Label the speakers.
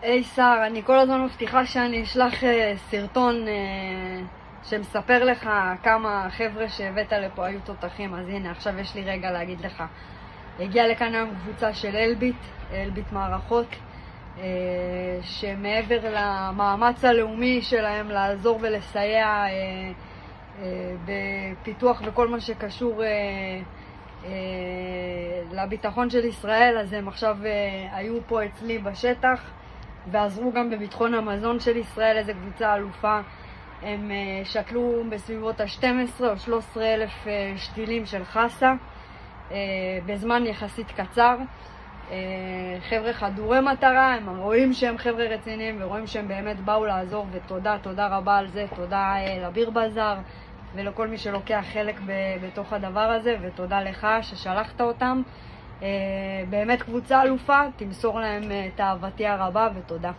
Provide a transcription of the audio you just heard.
Speaker 1: היי שר, אני כל הזמן מבטיחה שאני אשלח סרטון שמספר לך כמה חבר'ה שהבאת לפה היו תותחים, אז הנה, עכשיו יש לי רגע להגיד לך. הגיעה לכאן היום קבוצה של אלביט מערכות, שמעבר למאמץ הלאומי שלהם לעזור ולסייע בפיתוח וכל מה שקשור לביטחון של ישראל, אז הם עכשיו היו פה אצלי בשטח ועזרו גם בביטחון המזון של ישראל. איזה קבוצה אלופה. הם שקלו בסביבות ה-12 או 13 אלף שתילים של חסה בזמן יחסית קצר. חבר'ה חדורי מטרה, הם רואים שהם חבר'ה רציניים ורואים שהם באמת באו לעזור, ותודה, תודה רבה על זה. תודה לביר בזאר ולכל מי שלוקח חלק בתוך הדבר הזה, ותודה לך ששלחת אותם. באמת קבוצה אלופה, תמסור להם את אהבתי הרבה ותודה.